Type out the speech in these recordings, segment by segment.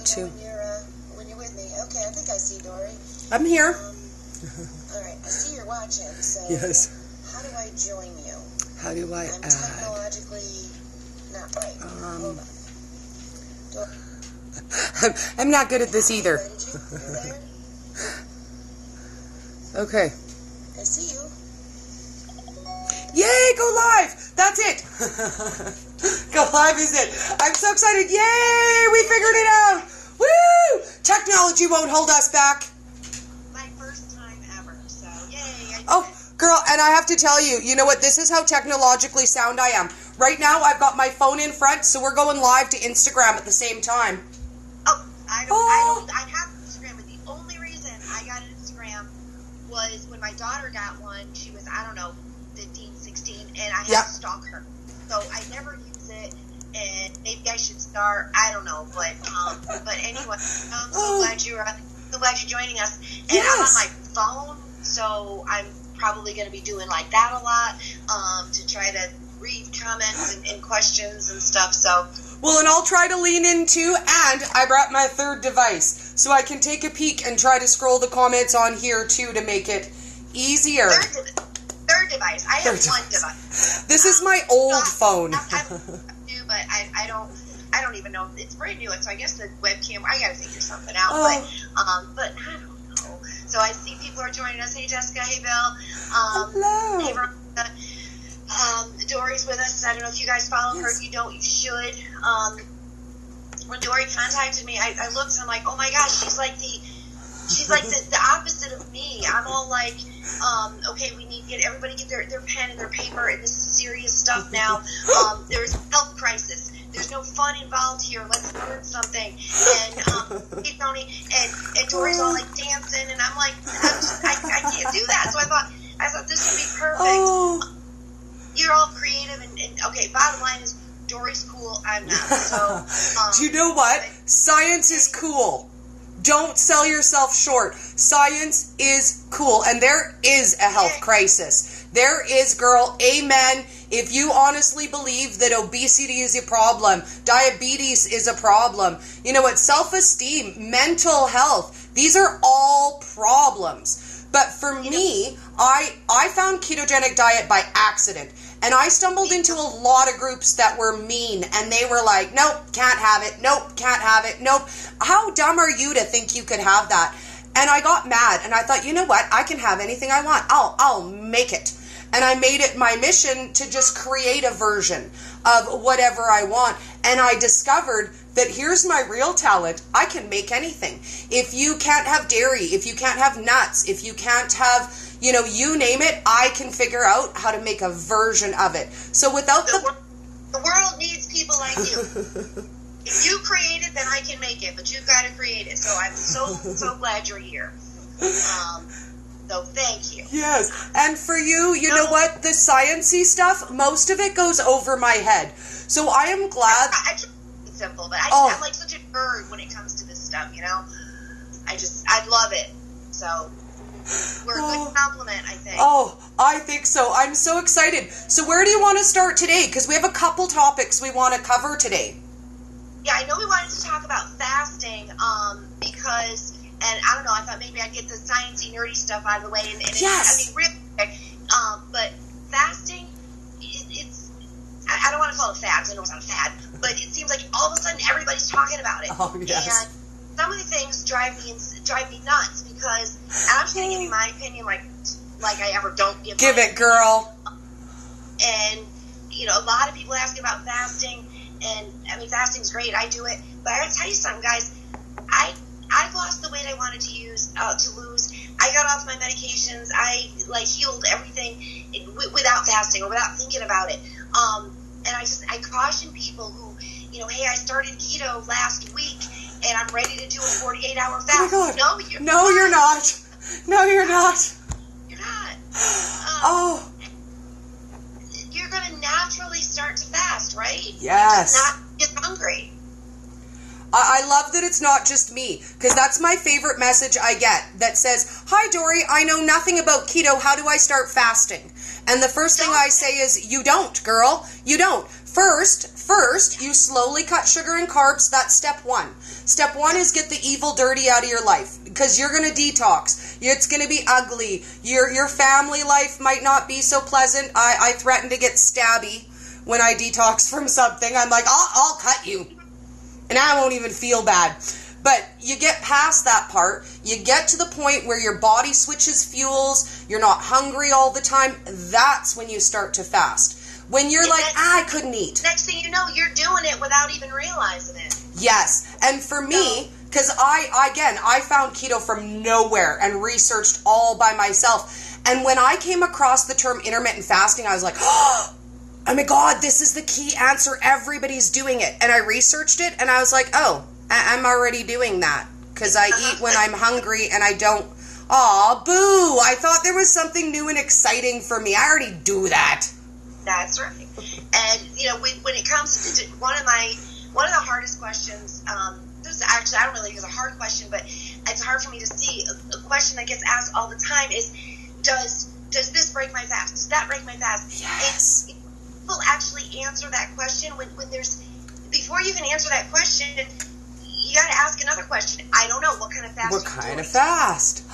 too. When you're with me. Okay, I think I see Dory. I'm here. All right, I see you're watching. So Yes. how do I join you? How do I I'm add? technologically not right. Hold on. I'm not good at this either. You're there? Okay. I see you. Yay, go live! That's it! Go live is it. I'm so excited. Yay, we figured it out! Woo! Technology won't hold us back. My first time ever, so yay. Oh, girl, and I have to tell you, you know what? This is how technologically sound I am. Right now, I've got my phone in front, so we're going live to Instagram at the same time. I have Instagram, but the only reason I got an Instagram was when my daughter got one. She was, 15, 16, and I had to stalk her. So I never use it, and maybe I should start. I don't know, but anyway, I'm so glad you're joining us. And I'm on my phone, so I'm probably going to be doing like that a lot to try to read comments and questions and stuff. So. Well, and I'll try to lean in too, and I brought my third device, so I can take a peek and try to scroll the comments on here too to make it easier. Third device. I have one device. This is my old phone. But I don't even know. It's brand new, so I guess the webcam. I gotta figure something out. But I don't know. So I see people are joining us. Hey Jessica. Hey Bill. Hello. Hey Veronica. Dory's with us. I don't know if you guys follow her. If you don't, you should. When Dory contacted me, I looked and I'm like, oh my gosh, she's like the opposite of me. I'm all like, okay, we need to get everybody get their pen and their paper, and this is serious stuff now. There's a health crisis. There's no fun involved here. Let's learn something. And hey Tony, and Dory's all like dancing, and I'm like, I can't do that. So I thought this would be perfect. You're all creative, and okay, bottom line is Dory's cool, I'm not. So, do you know what? Science is cool. Don't sell yourself short. Science is cool, and there is a health crisis. There is, girl, amen. If you honestly believe that obesity is a problem, diabetes is a problem, you know what, self-esteem, mental health, these are all problems. But for me, I found ketogenic diet by accident. And I stumbled into a lot of groups that were mean, and they were like, nope, can't have it, nope, can't have it, nope. How dumb are you to think you could have that? And I got mad, and I thought, you know what, I can have anything I want. I'll make it. And I made it my mission to just create a version of whatever I want. And I discovered that here's my real talent. I can make anything. If you can't have dairy, if you can't have nuts, if you can't have, you name it, I can figure out how to make a version of it. So without the world needs people like you. If you create it, then I can make it, but you've got to create it. So I'm so glad you're here. So thank you. Yes, and for you, you know what? The sciencey stuff, most of it goes over my head. So I am glad. It's simple, but I'm like such a nerd when it comes to this stuff. I love it. So. We're a good compliment, I think. Oh, I think so. I'm so excited. So where do you want to start today? Because we have a couple topics we want to cover today. Yeah, I know we wanted to talk about fasting because, and I don't know, I thought maybe I'd get the sciencey, nerdy stuff out of the way. And yes. Real quick, but fasting, it's I don't want to call it a fad, because I know it's not a fad, but it seems like all of a sudden everybody's talking about it. Oh, yes. And some of the things drive me nuts because, and I'm just going to give you my opinion like I ever don't give it, girl. And, a lot of people ask about fasting, and, fasting's great, I do it, but I gotta tell you something, guys, I've lost the weight I wanted to lose, I got off my medications, I, healed everything without fasting, or without thinking about it, and I caution people who, hey, I started keto last week, and I'm ready to do a 48-hour fast. Oh my God. No, you're not. No, you're not. You're not. You're going to naturally start to fast, right? Yes. Not get hungry. I love that it's not just me, because that's my favorite message I get that says, hi, Dory, I know nothing about keto. How do I start fasting? And the first thing I say is, you don't, girl. You don't. First, you slowly cut sugar and carbs. That's step one. Step one is get the evil dirty out of your life, because you're going to detox. It's going to be ugly. Your family life might not be so pleasant. I threaten to get stabby when I detox from something. I'm like, I'll cut you. And I won't even feel bad. But you get past that part. You get to the point where your body switches fuels. You're not hungry all the time. That's when you start to fast. When you're like, I couldn't eat. Next thing you know, you're doing it without even realizing it. Yes. And for me, because I found keto from nowhere and researched all by myself. And when I came across the term intermittent fasting, I was like, oh my God, this is the key answer. Everybody's doing it. And I researched it and I was like, oh, I'm already doing that. Because I eat when I'm hungry and I don't. Aw, boo. I thought there was something new and exciting for me. I already do that. That's right. And, when it comes to one of the hardest questions, this actually, I don't really think it's a hard question, but it's hard for me to see. A question that gets asked all the time is, does this break my fast? Does that break my fast? Yes. And people actually answer that question when before you can answer that question, you got to ask another question. I don't know. What kind of fast? What kind of fast?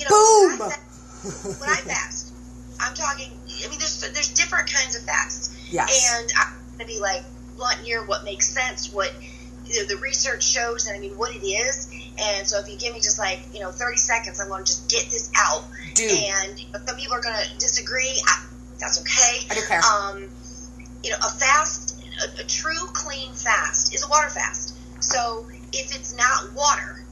Boom! When I fast, I'm talking, there's different kinds of fasts. Yes. And I'm going to be like blunt here, what makes sense, what the research shows, and what it is. And so if you give me just 30 seconds, I'm going to just get this out. Dude. And some people are going to disagree. That's okay. I don't care. A fast, a true clean fast is a water fast. So if it's not water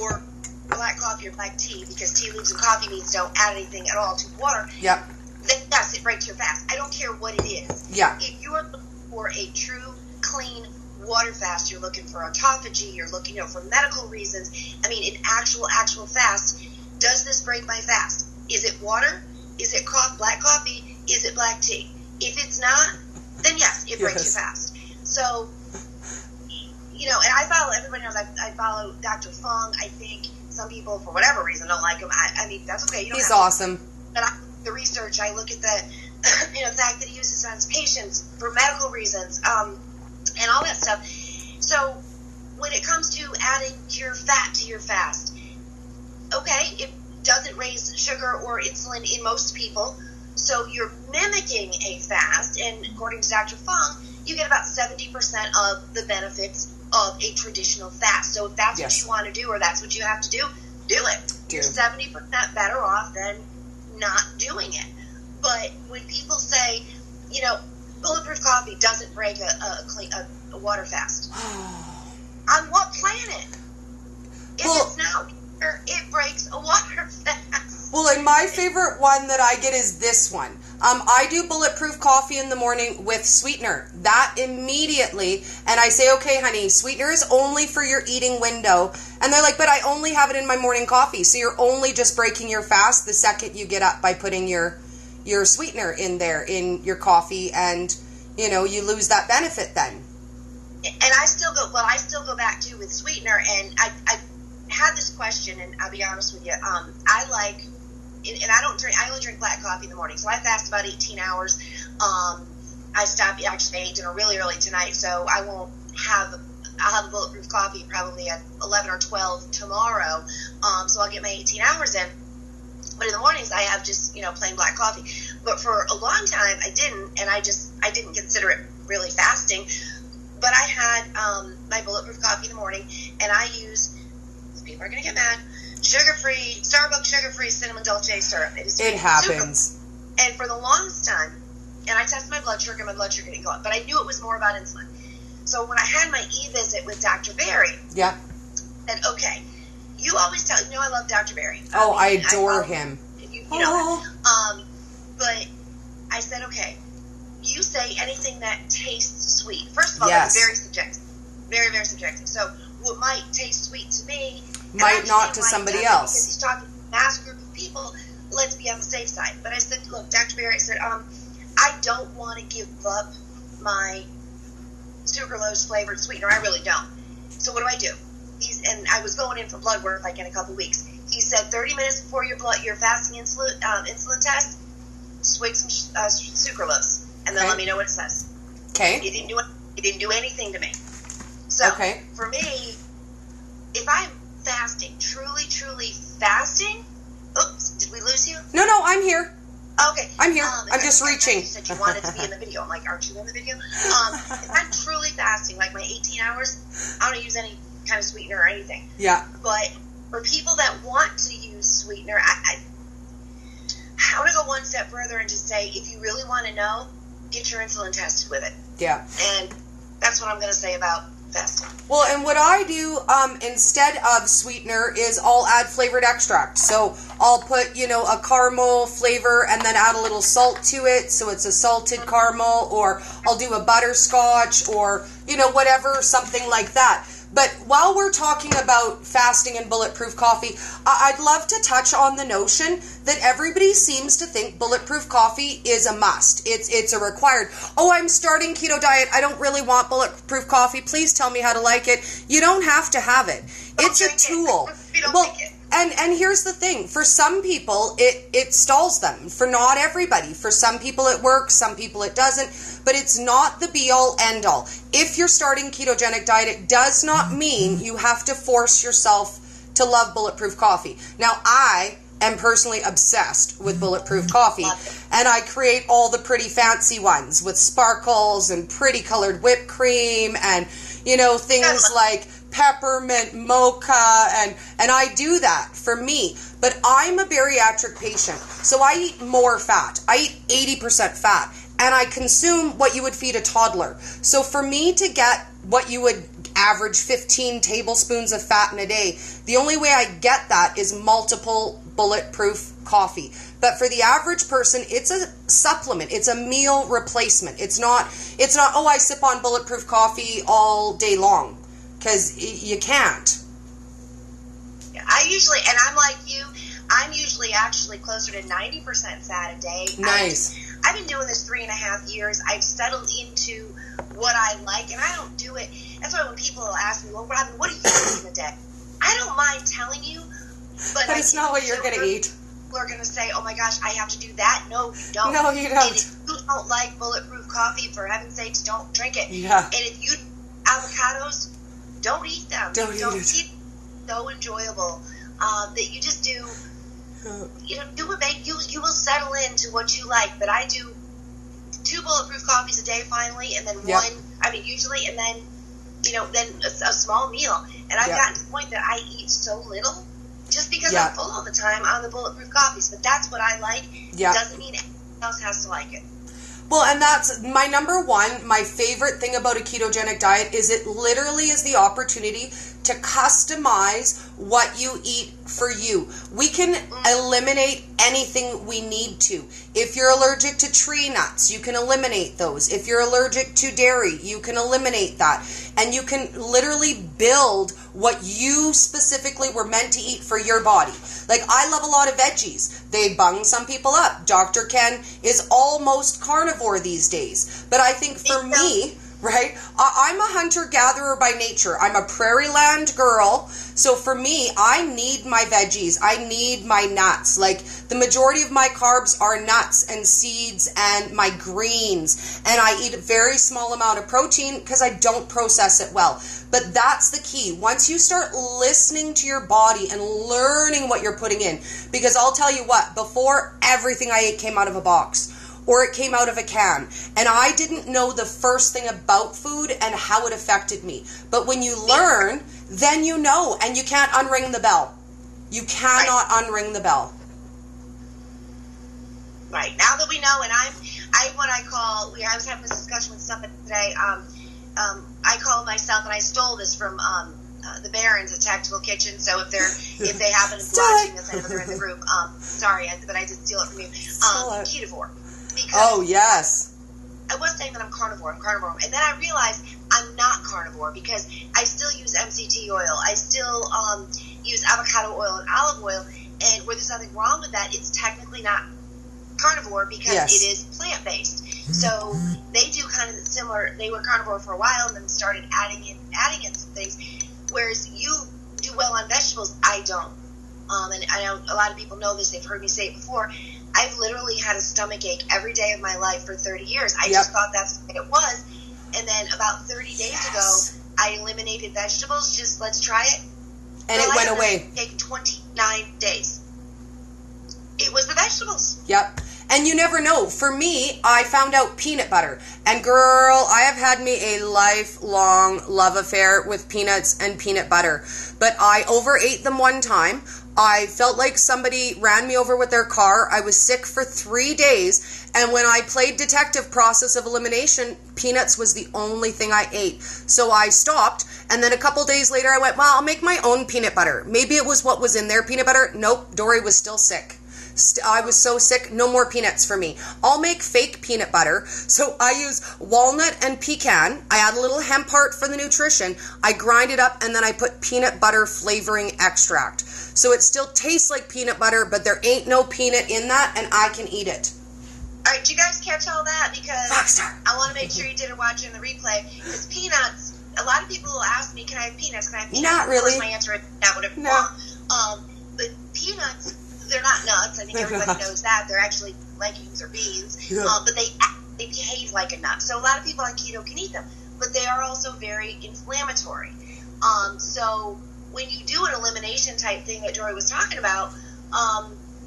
or black coffee or black tea, because tea leaves and coffee beans don't add anything at all to water, yep, then yes, it breaks your fast. I don't care what it is. Yeah. If you are looking for a true, clean water fast, you're looking for autophagy, you're looking, for medical reasons. An actual fast. Does this break my fast? Is it water? Is it black coffee? Is it black tea? If it's not, then yes, it breaks your fast. So, and I follow, everybody knows I follow Dr. Fung. I think some people, for whatever reason, don't like him. That's okay. He's awesome. But the research, I look at the fact that he uses it on his patients for medical reasons, and all that stuff. So when it comes to adding your fat to your fast, okay, it doesn't raise sugar or insulin in most people, so you're mimicking a fast, and according to Dr. Fung, you get about 70% of the benefits of a traditional fast. So if that's what you want to do, or that's what you have to do it. You're 70% better off than not doing it. But when people say, Bulletproof coffee doesn't break a water fast, on what planet? If it's not water, it breaks a water fast. Well, and my favorite one that I get is this one. I do Bulletproof coffee in the morning with sweetener. That immediately, and I say, okay, honey, sweetener is only for your eating window. And they're like, but I only have it in my morning coffee. So you're only just breaking your fast the second you get up by putting your sweetener in there in your coffee, and you lose that benefit then. And I still go back to with sweetener, and I had this question, and I'll be honest with you, I only drink black coffee in the morning, so I fast about 18 hours. I ate dinner really early tonight, so I'll have a Bulletproof coffee probably at 11 or 12 tomorrow, so I'll get my 18 hours in. But in the mornings, I have just, plain black coffee. But for a long time, I didn't, and I didn't consider it really fasting. But I had my Bulletproof coffee in the morning, and I use, people are going to get mad, sugar-free, Starbucks sugar-free cinnamon dolce syrup. It happens. Super. And for the longest time, and I tested my blood sugar didn't go up, but I knew it was more about insulin. So when I had my e-visit with Dr. Berry, yeah, said, okay, you always tell, I love Dr. Berry. I adore him. But I said, okay, you say anything that tastes sweet. First of all, yes, that's very subjective. Very, very subjective. So what might taste sweet to me might not to somebody else. Because he's talking to a mass group of people, let's be on the safe side. But I said, look, Dr. Berry, I said, I don't want to give up my sucralose flavored sweetener. I really don't. So what do? And I was going in for blood work in a couple weeks. He said 30 minutes before your fasting insulin test, swig some sucralose, and then let me know what it says. Okay. It didn't do anything to me. So for me, if I'm fasting, truly fasting. Oops, did we lose you? No, I'm here. Okay. I'm here. I'm just reaching. You said you wanted to be in the video. I'm like, aren't you in the video? If I'm truly fasting, like my 18 hours, I don't use any kind of sweetener or anything. Yeah. But for people that want to use sweetener, I want to go one step further and just say, if you really want to know, get your insulin tested with it. Yeah. And that's what I'm going to say about fasting. Well, and what I do instead of sweetener is I'll add flavored extract. So I'll put, a caramel flavor and then add a little salt to it. So it's a salted caramel, or I'll do a butterscotch, or, whatever, something like that. But while we're talking about fasting and Bulletproof coffee, I'd love to touch on the notion that everybody seems to think Bulletproof coffee is a must. It's a required. Oh, I'm starting keto diet. I don't really want Bulletproof coffee. Please tell me how to like it. You don't have to have it. It's a tool. And here's the thing. For some people, it stalls them. For not everybody. For some people it works, some people it doesn't. But it's not the be-all, end-all. If you're starting ketogenic diet, it does not mean you have to force yourself to love Bulletproof coffee. Now, I am personally obsessed with Bulletproof coffee. And I create all the pretty fancy ones with sparkles and pretty colored whipped cream and, things like peppermint mocha, and I do that for me. But I'm a bariatric patient, so I eat more fat. I eat 80% fat, and I consume what you would feed a toddler. So for me to get what you would average 15 tablespoons of fat in a day, the only way I get that is multiple Bulletproof coffee. But for the average person, it's a supplement. It's a meal replacement. It's not, oh, I sip on Bulletproof coffee all day long. Because you can't. Yeah, and I'm like you, I'm usually actually closer to 90% fat a day. Nice. I've been doing this 3.5 years. I've settled into what I like, and I don't do it. That's why when people ask me, well, Robyn, what do you eat in a day? I don't mind telling you, but it's not what you're going to eat. People are going to say, oh my gosh, I have to do that. No, you don't. No, you don't. And if you don't like Bulletproof coffee, for heaven's sakes, don't drink it. Yeah. And if you avocados, don't eat them. Don't eat it. It's so enjoyable that you just do. Do what you will settle into what you like. But I do 2 Bulletproof coffees a day finally, and then one. I mean, usually, and then then a small meal. And I've gotten to the point that I eat so little just because I'm full all the time on the Bulletproof coffees. But that's what I like. Yeah. It doesn't mean anyone else has to like it. Well, and that's my number one, my favorite thing about a ketogenic diet is it literally is the opportunity to customize what you eat for you. We can eliminate anything we need to. If you're allergic to tree nuts, you can eliminate those. If you're allergic to dairy, you can eliminate that. And you can literally build what you specifically were meant to eat for your body. Like, I love a lot of veggies. They bung some people up. Dr. Ken is almost carnivore these days. But I think for me, right, I'm a hunter-gatherer by nature. I'm a prairie land girl. So for me, I need my veggies. I need my nuts. Like, the majority of my carbs are nuts and seeds and my greens. And I eat a very small amount of protein because I don't process it well. But that's the key. Once you start listening to your body and learning what you're putting in, because I'll tell you what, before everything I ate came out of a box, or it came out of a can. And I didn't know the first thing about food and how it affected me. But when you learn, then you know, and you can't unring the bell. You cannot unring the bell. Right. Now that we know, and I was having this discussion with somebody today, I call myself, and I stole this from the Barons at Tactical Kitchen, so if they happen to be watching this, I know they're in the group, sorry, but I did steal it from you, ketovore. Oh, yes. I was saying that I'm carnivore, and then I realized I'm not carnivore because I still use MCT oil, I still use avocado oil and olive oil, and where there's nothing wrong with that, it's technically not carnivore because it is plant-based. So they do kind of similar, they were carnivore for a while and then started adding in some things, whereas you do well on vegetables, I don't. And I know a lot of people know this, they've heard me say it before, I've literally had a stomach ache every day of my life for 30 years. I just thought that's the way it was. And then about 30 days ago, I eliminated vegetables. Just let's try it. And it went away. Take 29 days. It was the vegetables. Yep. And you never know. For me, I found out peanut butter. And girl, I have had me a lifelong love affair with peanuts and peanut butter. But I overate them one time. I felt like somebody ran me over with their car. I was sick for 3 days. And when I played detective process of elimination, peanuts was the only thing I ate. So I stopped. And then a couple days later, I went, well, I'll make my own peanut butter. Maybe it was what was in their peanut butter. Nope, Dory was still sick. I was so sick, no more peanuts for me. I'll make fake peanut butter. So I use walnut and pecan. I add a little hemp heart for the nutrition. I grind it up, and then I put peanut butter flavoring extract. So it still tastes like peanut butter, but there ain't no peanut in that, and I can eat it. All right, did you guys catch all that? Because I want to make sure you didn't watch it in the replay. Because peanuts, a lot of people will ask me, can I have peanuts? Can I have peanuts? Not really. My answer is not whatever you want. But peanuts, they're not nuts. I think everybody knows that. They're actually legumes or beans. Yeah. But they behave like a nut. So a lot of people on keto can eat them. But they are also very inflammatory. So when you do an elimination type thing that Dory was talking about,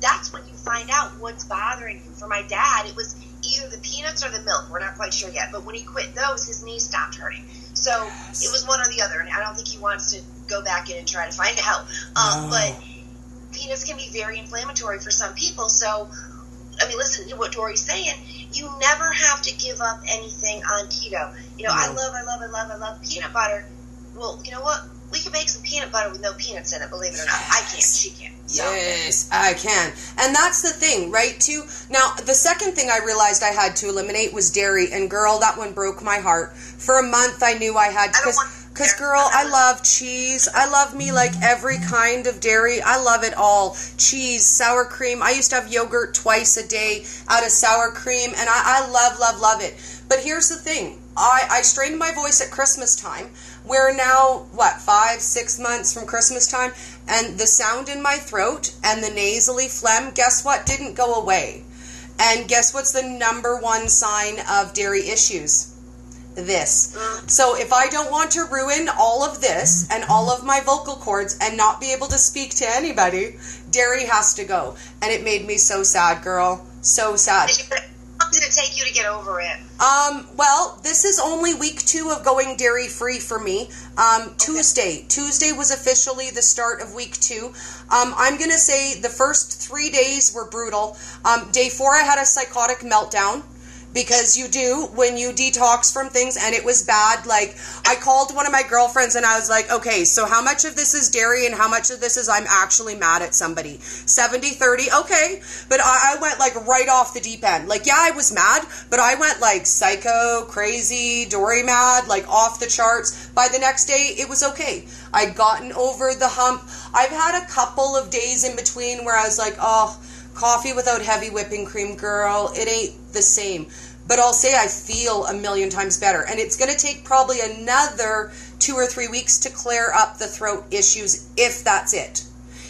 that's when you find out what's bothering you. For my dad, it was either the peanuts or the milk. We're not quite sure yet. But when he quit those, his knees stopped hurting. So it was one or the other. And I don't think he wants to go back in and try to find out. But peanuts can be very inflammatory for some people. So, I mean, listen to what Dory's saying. You never have to give up anything on keto. You know, I love peanut butter. Well, you know what? We can make some peanut butter with no peanuts in it, believe it or not. I can't. She can. So. Yes, I can. And that's the thing, right, too? Now, the second thing I realized I had to eliminate was dairy. And, girl, that one broke my heart. For a month, I knew I had to. Because, girl, I love cheese. I love me like every kind of dairy. I love it all. Cheese, sour cream. I used to have yogurt twice a day out of sour cream. And I love it. But here's the thing. I strained my voice at Christmas time. We're now, 5-6 months from Christmas time. And the sound in my throat and the nasally phlegm, guess what? Didn't go away. And guess what's the number one sign of dairy issues? This. So if I don't want to ruin all of this and all of my vocal cords and not be able to speak to anybody, dairy has to go. And it made me so sad, girl. So sad. How long did it take you to get over it? Well, this is only week 2 of going dairy free for me. Tuesday was officially the start of week 2. I'm going to say the first 3 days were brutal. Day 4, I had a psychotic meltdown. Because you do when you detox from things, and it was bad. Like, I called one of my girlfriends and I was like, okay, so how much of this is dairy and how much of this is I'm actually mad at somebody? 70-30, okay. But I went like right off the deep end. Like, yeah, I was mad, but I went like psycho, crazy, Dory mad, like off the charts. By the next day, it was okay. I'd gotten over the hump. I've had a couple of days in between where I was like, oh, coffee without heavy whipping cream, girl, it ain't the same. But I'll say I feel a million times better. And it's going to take probably another 2 or 3 weeks to clear up the throat issues, if that's it.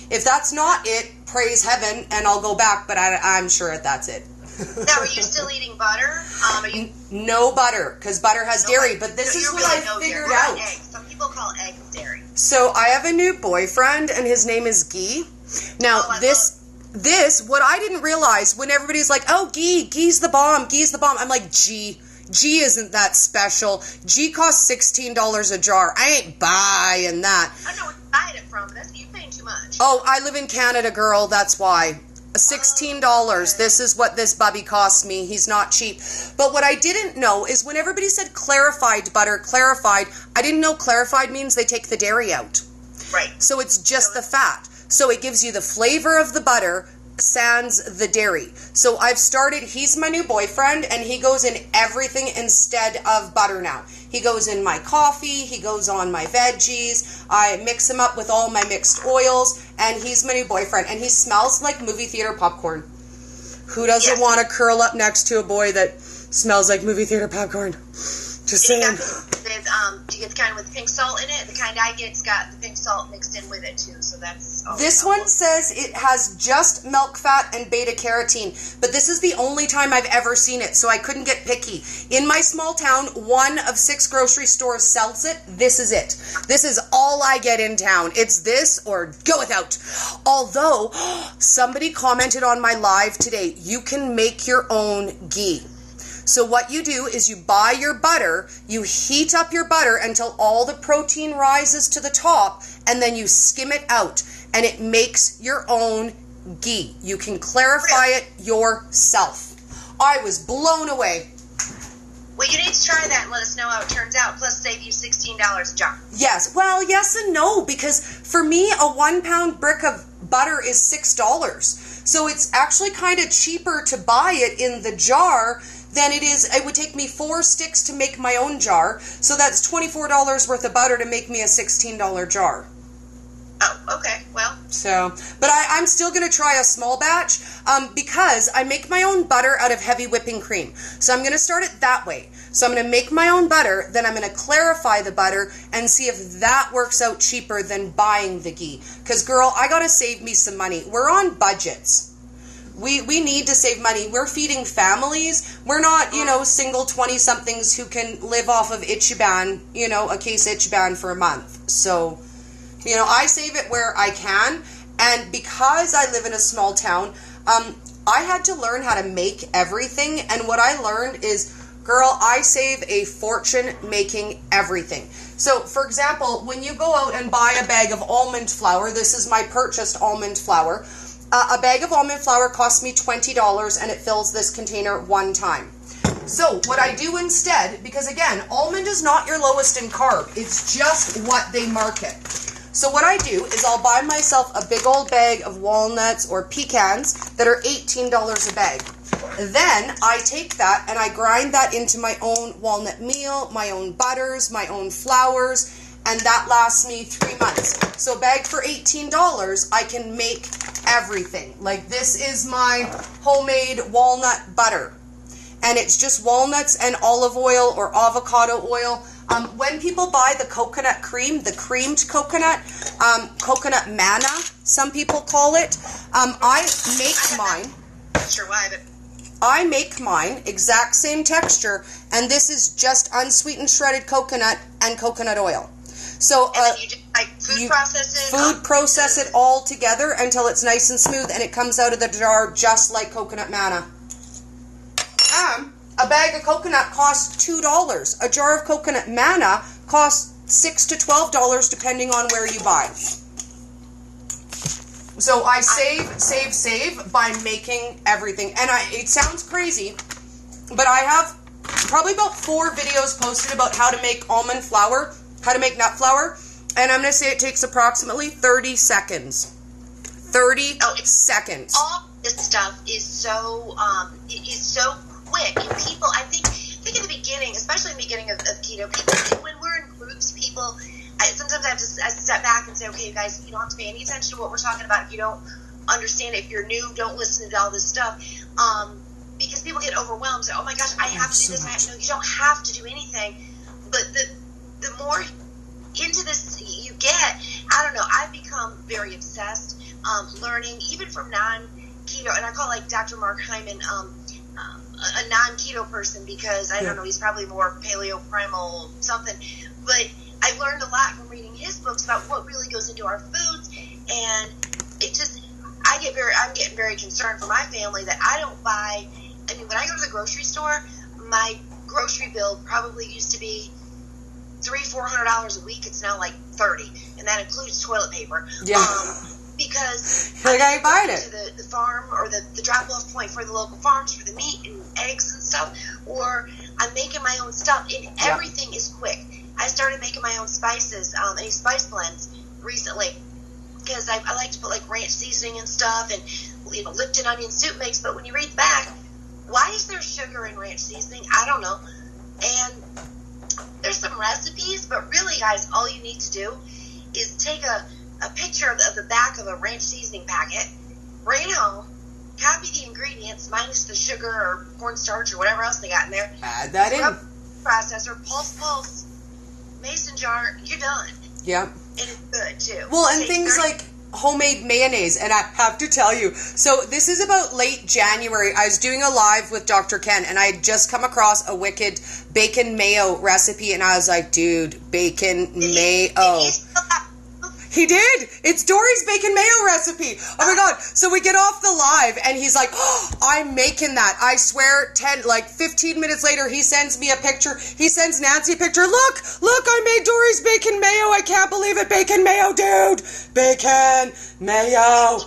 If that's not it, praise heaven, and I'll go back, but I'm sure that's it. Now, are you still eating butter? No butter, because butter has dairy, but this is what I figured out. Eggs. Some people call eggs dairy. So I have a new boyfriend, and his name is Guy. Now, what I didn't realize when everybody's like, oh, Guy's the bomb, I'm like, G isn't that special. G costs $16 a jar. I ain't buying that. I don't know where you're buying it from. You're paying too much. Oh, I live in Canada, girl, that's why. $16. Okay. This is what this bubby cost me. He's not cheap. But what I didn't know is when everybody said clarified butter, I didn't know clarified means they take the dairy out. Right. So it's just the fat. So it gives you the flavor of the butter sans the dairy. So I've started, he's my new boyfriend, and he goes in everything instead of butter now. He goes in my coffee, he goes on my veggies, I mix him up with all my mixed oils, and he's my new boyfriend, and he smells like movie theater popcorn. Who doesn't want to curl up next to a boy that smells like movie theater popcorn? Just saying. With Do you get the kind with pink salt in it? The kind I get's got the pink salt mixed in with it too, so that's this helpful. one says it has just milk fat and beta carotene, but this is the only time I've ever seen it, so I couldn't get picky. In my small town, 1 of 6 grocery stores sells it. This is it. This is all I get in town. It's this or go without. Although somebody commented on my live today, you can make your own ghee. So what you do is you buy your butter, you heat up your butter until all the protein rises to the top, and then you skim it out, and it makes your own ghee. You can clarify it yourself. I was blown away. Well, you need to try that and let us know how it turns out, plus save you $16 a jar. Yes. Well, yes and no, because for me, a 1 pound brick of butter is $6. So it's actually kind of cheaper to buy it in the jar than it is. It would take me 4 sticks to make my own jar. So that's $24 worth of butter to make me a $16 jar. Oh, okay. Well. So, but I'm still going to try a small batch because I make my own butter out of heavy whipping cream. So I'm going to start it that way. So I'm going to make my own butter, then I'm going to clarify the butter and see if that works out cheaper than buying the ghee. Because, girl, I got to save me some money. We're on budgets. We need to save money. We're feeding families. We're not, single 20-somethings who can live off of Ichiban, a case Ichiban for a month. So, I save it where I can. And because I live in a small town, I had to learn how to make everything. And what I learned is, girl, I save a fortune making everything. So, for example, when you go out and buy a bag of almond flour, this is my purchased almond flour. A bag of almond flour costs me $20 and it fills this container one time. So what I do instead, because again, almond is not your lowest in carb, it's just what they market. So what I do is I'll buy myself a big old bag of walnuts or pecans that are $18 a bag. Then I take that and I grind that into my own walnut meal, my own butters, my own flours, and that lasts me 3 months. So a bag for $18, I can make everything. Like this is my homemade walnut butter. And it's just walnuts and olive oil or avocado oil. When people buy the coconut cream, the creamed coconut, coconut manna, some people call it, I make mine. Not sure why, but I make mine exact same texture, and this is just unsweetened shredded coconut and coconut oil. So and then you just process it all together until it's nice and smooth, and it comes out of the jar just like coconut manna. A bag of coconut costs $2. A jar of coconut manna costs $6 to $12 depending on where you buy. So I save by making everything. And it sounds crazy, but I have probably about 4 videos posted about how to make almond flour, how to make nut flour, and I'm going to say it takes approximately 30 seconds. 30 seconds. All this stuff is so quick, and people, I think in the beginning, especially in the beginning of keto, people, when we're in groups, sometimes I have to step back and say, okay, you guys, you don't have to pay any attention to what we're talking about. If you don't understand it, if you're new, don't listen to all this stuff, because people get overwhelmed. Say, oh my gosh, I have to do this. No, you don't have to do anything, but the more into this you get, I don't know, I've become very obsessed, learning, even from non-keto, and I call like Dr. Mark Hyman, a non-keto person, because I don't know, he's probably more paleo primal something, but I've learned a lot from reading his books about what really goes into our foods, and it just, I'm getting very concerned for my family that I don't buy. I mean, when I go to the grocery store, my grocery bill probably used to be $300-400 a week. It's now like $30, and that includes toilet paper. Yeah. Because I ain't buying it. To the farm or the drop-off point for the local farms for the meat and eggs and stuff, or I'm making my own stuff, and everything is quick. I started making my own spices, any spice blends recently, because I like to put like ranch seasoning and stuff, and Lipton onion soup mix. But when you read the back, why is there sugar in ranch seasoning? I don't know. And there's some recipes, but really, guys, all you need to do is take a picture of the back of a ranch seasoning packet, bring it home, copy the ingredients minus the sugar or cornstarch or whatever else they got in there. Add that in. Processor, pulse, mason jar, you're done. Yeah. And it's good too. Well, and things like homemade mayonnaise, and I have to tell you, so this is about late January. I was doing a live with Dr. Ken, and I had just come across a wicked bacon mayo recipe, and I was like, dude, bacon mayo. He did. It's Dory's bacon mayo recipe. Oh my God. So we get off the live and he's like, oh, I'm making that. I swear 15 minutes later, he sends me a picture. He sends Nancy a picture. Look, I made Dory's bacon mayo. I can't believe it. Bacon mayo, dude. Bacon mayo.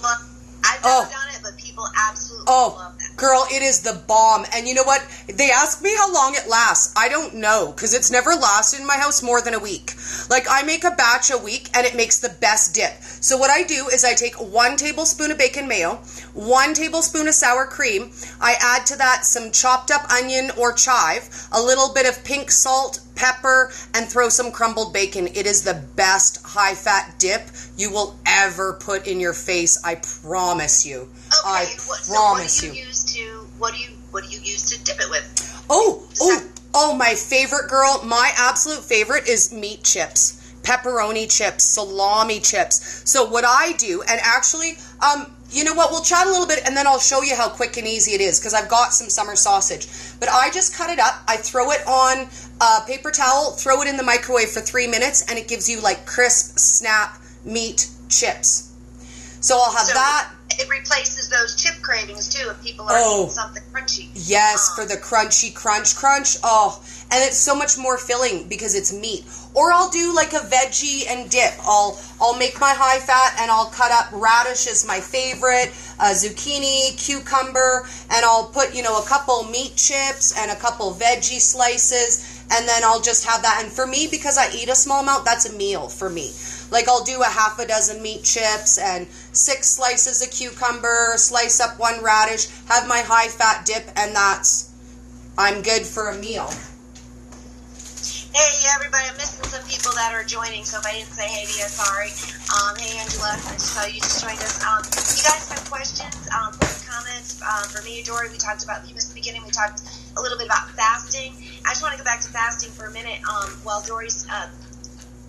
I've never done it, but people absolutely love that. Girl, it is the bomb. And you know what? They ask me how long it lasts. I don't know, because it's never lasted in my house more than a week. Like, I make a batch a week, and it makes the best dip. So what I do is I take 1 tablespoon of bacon mayo, 1 tablespoon of sour cream. I add to that some chopped up onion or chive, a little bit of pink salt, pepper, and throw some crumbled bacon. It is the best high-fat dip you will ever put in your face. I promise you. Okay, I promise you. What do you use to dip it with? Oh, my favorite, girl. My absolute favorite is meat chips, pepperoni chips, salami chips. So what I do, and actually, you know what? We'll chat a little bit, and then I'll show you how quick and easy it is, because I've got some summer sausage. But I just cut it up. I throw it on a paper towel, throw it in the microwave for 3 minutes, and it gives you like crisp, snap meat chips. So I'll have that. It replaces those chip cravings too if people are eating something crunchy. Yes, for the crunchy crunch. Oh, and it's so much more filling because it's meat. Or I'll do like a veggie and dip. I'll make my high fat and I'll cut up radish is my favorite, zucchini, cucumber, and I'll put, a couple meat chips and a couple veggie slices, and then I'll just have that. And for me, because I eat a small amount, that's a meal for me. Like, I'll do a half a dozen meat chips and 6 slices of cucumber, slice up 1 radish, have my high-fat dip, and I'm good for a meal. Hey, everybody, I'm missing some people that are joining, so if I didn't say hey to you, sorry. Hey, Angela, I just saw you just joined us. You guys have questions, comments for me and Dory? You missed the beginning, we talked a little bit about fasting. I just want to go back to fasting for a minute while Dory's...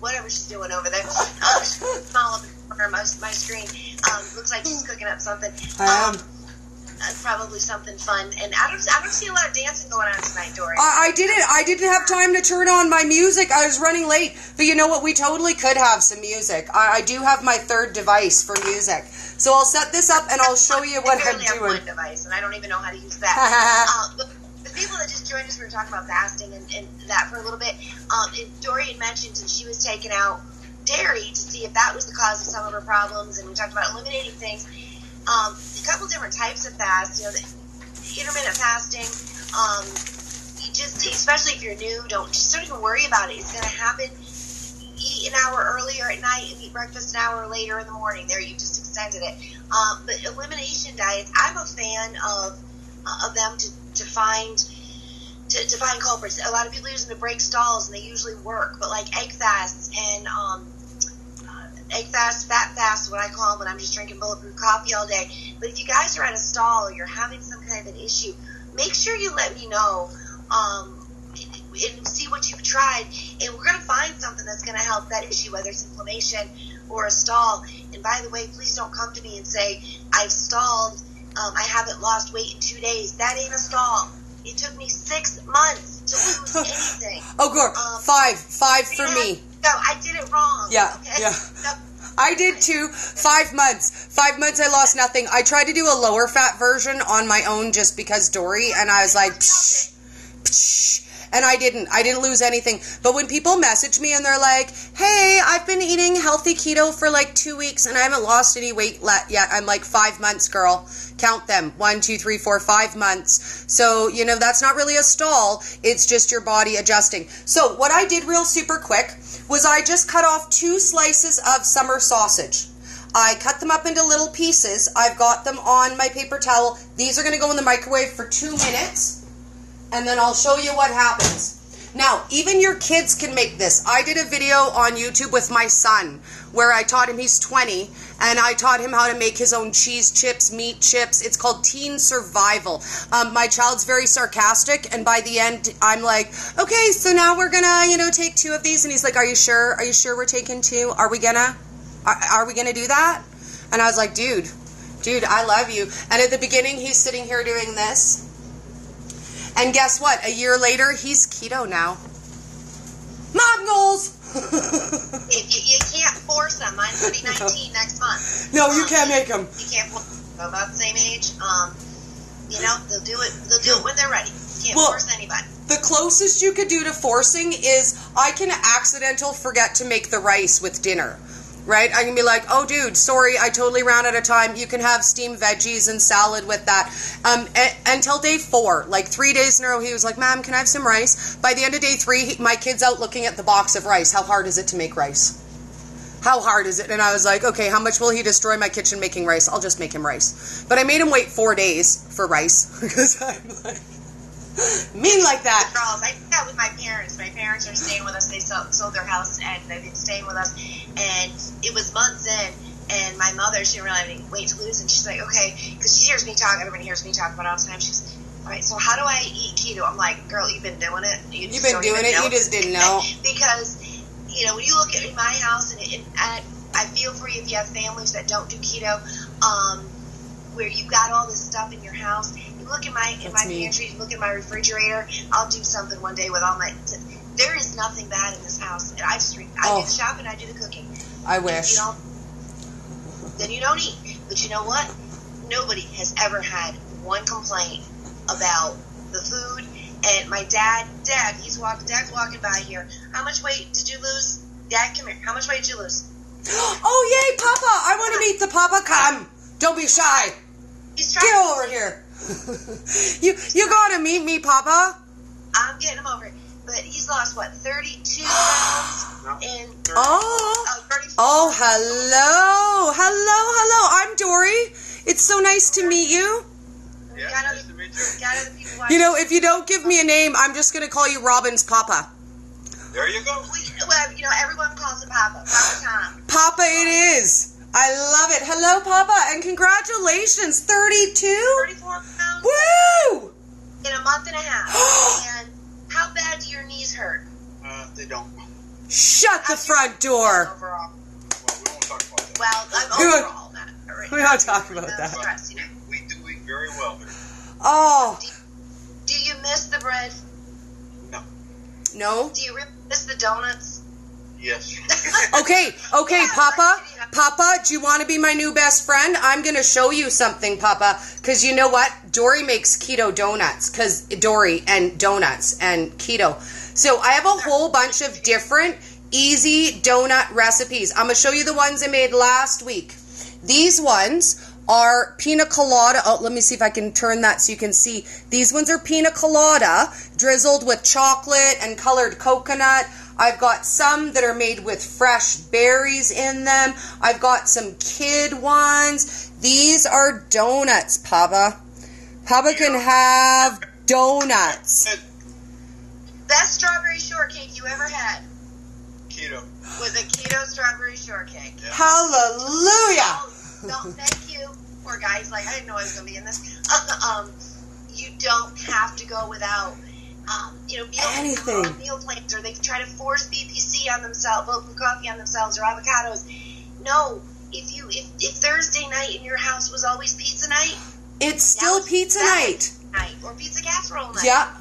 whatever she's doing over there. Small up in the corner of my screen. Looks like she's cooking up something. Probably something fun. And I don't see a lot of dancing going on tonight, Dory. I didn't have time to turn on my music. I was running late. But you know what? We totally could have some music. I do have my 3rd device for music. So I'll set this up and I'll show you what I'm doing. I have 1 device, and I don't even know how to use that. But the people that just joined us, we were talking about fasting and that for a little bit. And Dory had mentioned that she was taking out dairy to see if that was the cause of some of her problems, and we talked about eliminating things. A couple different types of fast. The intermittent fasting. You just, especially if you're new, don't even worry about it. It's going to happen. Eat an hour earlier at night and eat breakfast an hour later in the morning. There, you just extended it. But elimination diets, I'm a fan of them to find culprits. A lot of people use them to break stalls, and they usually work. But like egg fasts and egg fast, fat fast, what I call them when I'm just drinking Bulletproof coffee all day. But if you guys are at a stall or you're having some kind of an issue, make sure you let me know and see what you've tried. And we're going to find something that's going to help that issue, whether it's inflammation or a stall. And by the way, please don't come to me and say, I've stalled. I haven't lost weight in 2 days. That ain't a stall. It took me 6 months to lose anything. Oh, girl, 5 for me. No, I did it wrong. Yeah, okay? yeah. No. I did too. 5 months. 5 months I lost nothing. I tried to do a lower fat version on my own just because Dory, and I was like, psh, and I didn't lose anything. But when people message me and they're like, hey, I've been eating healthy keto for like 2 weeks and I haven't lost any weight yet. I'm like, 5 months, girl. Count them. 1, 2, 3, 4, 5 months. So, that's not really a stall. It's just your body adjusting. So what I did real super quick was I just cut off 2 slices of summer sausage. I cut them up into little pieces. I've got them on my paper towel. These are going to go in the microwave for 2 minutes. And then I'll show you what happens. Now, even your kids can make this. I did a video on YouTube with my son where I taught him, he's 20, and I taught him how to make his own cheese chips, meat chips. It's called Teen Survival. My child's very sarcastic, and by the end, I'm like, okay, so now we're gonna, take 2 of these. And he's like, are you sure? Are you sure we're taking 2? Are we gonna do that? And I was like, dude, I love you. And at the beginning, he's sitting here doing this. And guess what? A year later, he's keto now. Mom goals! you can't force them. Mine's going to be 19 next month. No, you can't make them. You can't force them. They're about the same age. They'll do it when they're ready. You can't force anybody. The closest you could do to forcing is I can accidental forget to make the rice with dinner. Right? I can be like, oh, dude, sorry, I totally ran out of time. You can have steamed veggies and salad with that. Until day 4, like 3 days in a row, he was like, Mom, can I have some rice? By the end of day 3, my kid's out looking at the box of rice. How hard is it to make rice? How hard is it? And I was like, okay, how much will he destroy my kitchen making rice? I'll just make him rice. But I made him wait 4 days for rice because I'm like... mean like that. I did that with my parents. My parents are staying with us. They sold their house and they've been staying with us. And it was months in. And my mother, she didn't really have any weight to lose. And she's like, okay, because she hears me talk. Everybody hears me talk about it all the time. She's all right, so how do I eat keto? I'm like, girl, you've been doing it. You've been doing it. You just didn't know. Because, when you look at in my house, and I feel for you if you have families that don't do keto, where you've got all this stuff in your house. Look at my pantry, look at my refrigerator. I'll do something one day with all my... There is nothing bad in this house. And I do the shopping, I do the cooking. I wish. Then you don't eat. But you know what? Nobody has ever had one complaint about the food. And my dad's walking by here. How much weight did you lose? Dad, come here. How much weight did you lose? Oh, yay, Papa. I want to meet the Papa. Come. Don't be shy. Get over here. you gotta meet me, Papa. I'm getting him over it. But he's lost, 32 pounds in... Hello. I'm Dory. It's so nice to meet you. Yeah, nice to meet you. If you don't give me a name, I'm just gonna call you Robyn's Papa. There you go. Everyone calls him Papa. Papa Tom. Papa it is. I love it. Hello, Papa, and congratulations. 32? 34 pounds. Woo! In a month and a half. And how bad do your knees hurt? They don't. Shut the front door. Overall. Well, we won't talk about that. Well, I'm overall not. We're not talking about that. Stress, We do eat very well. Oh. Do you miss the bread? No? Do you really miss the donuts? Yes. Okay, Papa, do you want to be my new best friend? I'm going to show you something, Papa, because you know what? Dory makes keto donuts, because Dory and donuts and keto. So I have a whole bunch of different easy donut recipes. I'm going to show you the ones I made last week. These ones are pina colada. Oh, let me see if I can turn that so you can see. These ones are pina colada, drizzled with chocolate and colored coconut. I've got some that are made with fresh berries in them. I've got some kid ones. These are donuts, Papa. Papa can have donuts. Best strawberry shortcake you ever had? Keto. Was a keto strawberry shortcake. Yeah. Hallelujah. No, thank you. Poor guy's like, I didn't know I was going to be in this. You don't have to go without... meal plans, or they try to force BPC on themselves, bulletproof coffee on themselves, or avocados. No, if Thursday night in your house was always pizza night, it's still pizza night, or pizza casserole night. Yeah.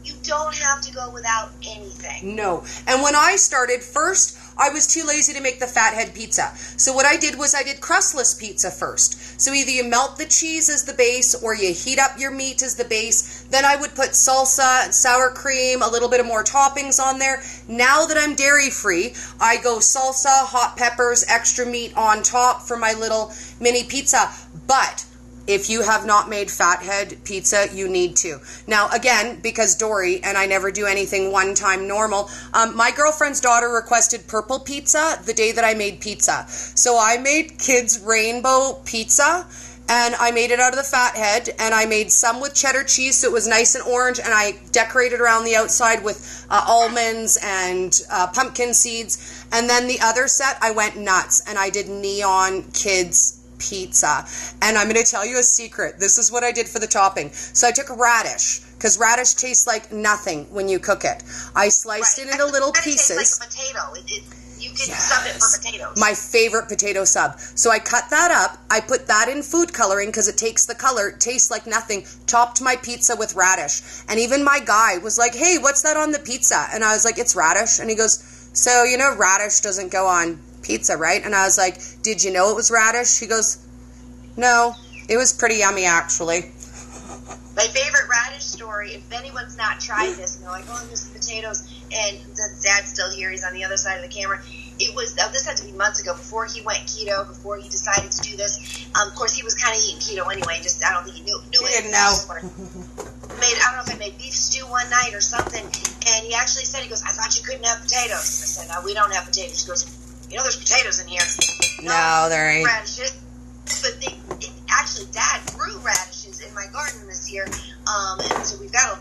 You don't have to go without anything. No. And when I started, first, I was too lazy to make the fathead pizza. So what I did was I did crustless pizza first. So either you melt the cheese as the base or you heat up your meat as the base. Then I would put salsa, sour cream, a little bit of more toppings on there. Now that I'm dairy free, I go salsa, hot peppers, extra meat on top for my little mini pizza. But if you have not made fathead pizza, you need to. Now, again, because Dory and I never do anything one time normal, my girlfriend's daughter requested purple pizza the day that I made pizza. So I made kids rainbow pizza, and I made it out of the fathead, and I made some with cheddar cheese, so it was nice and orange, and I decorated around the outside with almonds and pumpkin seeds. And then the other set, I went nuts, and I did neon kids pizza. And I'm going to tell you a secret. This is what I did for the topping. So I took a radish, because radish tastes like nothing when you cook it. I sliced it into little pieces. Tastes like a potato. You can sub it for potatoes. My favorite potato sub. So I cut that up. I put that in food coloring because it takes the color. It tastes like nothing. Topped my pizza with radish. And even my guy was like, hey, what's that on the pizza? And I was like, it's radish. And he goes, so you know radish doesn't go on pizza, right? And I was like, did you know it was radish? He goes, no, it was pretty yummy actually. My favorite radish story, if anyone's not tried this, and they're like, oh, there's the potatoes, and the dad's still here, he's on the other side of the camera. It was, this had to be months ago, before he went keto, before he decided to do this. Of course, he was kind of eating keto anyway, just, I don't think he knew it. He didn't know. I don't know if I made beef stew one night or something, and he actually said, he goes, I thought you couldn't have potatoes. I said, no, we don't have potatoes. He goes, you know, there's potatoes in here. No, there ain't. Radishes. But actually, Dad grew radishes in my garden this year, and so we've got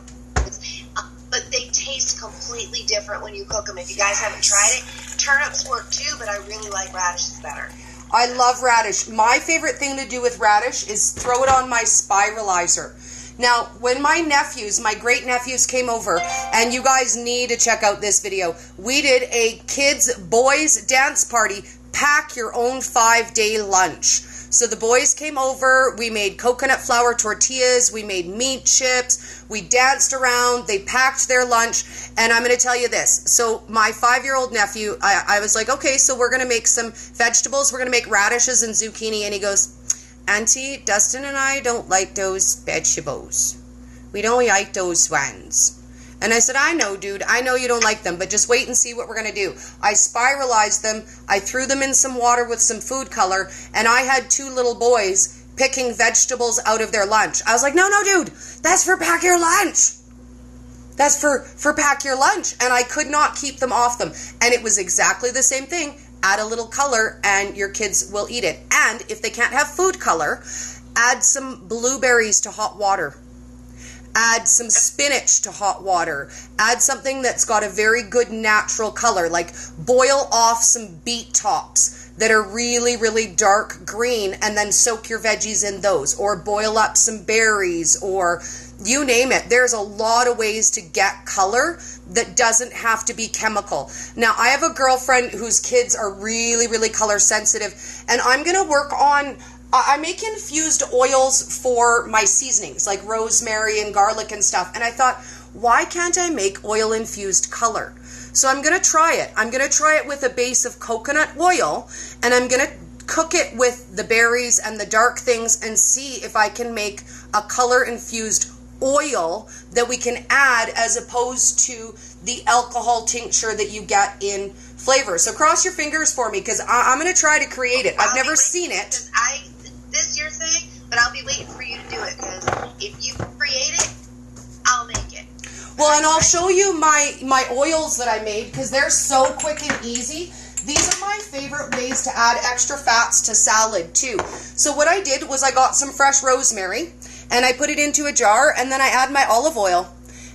but they taste completely different when you cook them. If you guys haven't tried it, turnips work too, but I really like radishes better. I love radish. My favorite thing to do with radish is throw it on my spiralizer. Now, when my great nephews came over, and you guys need to check out this video, we did a boys dance party, pack your own 5-day lunch. So the boys came over, we made coconut flour tortillas, we made meat chips, we danced around, they packed their lunch, and I'm going to tell you this. So my 5-year-old nephew, I was like, okay, so we're going to make some vegetables, we're going to make radishes and zucchini, and he goes, Auntie, Dustin and I don't like those vegetables. We don't like those ones. And I said, I know, dude. I know you don't like them, but just wait and see what we're going to do. I spiralized them. I threw them in some water with some food color, and I had 2 little boys picking vegetables out of their lunch. I was like, no, dude. That's for pack your lunch. That's for pack your lunch. And I could not keep them off them. And it was exactly the same thing. Add a little color, and your kids will eat it. And if they can't have food color, add some blueberries to hot water. Add some spinach to hot water. Add something that's got a very good natural color, like boil off some beet tops that are really, really dark green, and then soak your veggies in those. Or boil up some berries, or you name it. There's a lot of ways to get color that doesn't have to be chemical. Now, I have a girlfriend whose kids are really, really color sensitive, and I'm going to work on... I make infused oils for my seasonings, like rosemary and garlic and stuff. And I thought, why can't I make oil-infused color? So I'm going to try it. I'm going to try it with a base of coconut oil, and I'm going to cook it with the berries and the dark things and see if I can make a color-infused oil that we can add as opposed to the alcohol tincture that you get in flavor. So cross your fingers for me, because I'm going to try to create it. I've never seen it. This your thing, but I'll be waiting for you to do it, because if you create it, I'll make it. Well, and I'll show you my oils that I made, because they're so quick and easy. These are my favorite ways to add extra fats to salad too. So what I did was I got some fresh rosemary, and I put it into a jar, and then I add my olive oil,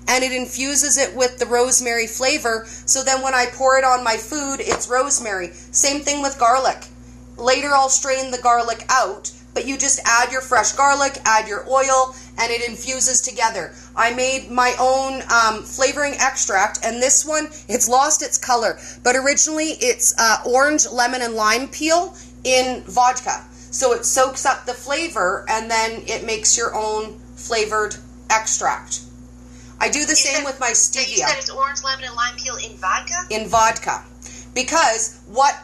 and it infuses it with the rosemary flavor. So then when I pour it on my food, it's rosemary. Same thing with garlic. Later I'll strain the garlic out, but you just add your fresh garlic, add your oil, and it infuses together. I made my own flavoring extract, and this one, it's lost its color, but originally it's orange, lemon, and lime peel in vodka. So it soaks up the flavor, and then it makes your own flavored extract. I do the same with my stevia. You said it's orange, lemon, and lime peel in vodka? In vodka. Because what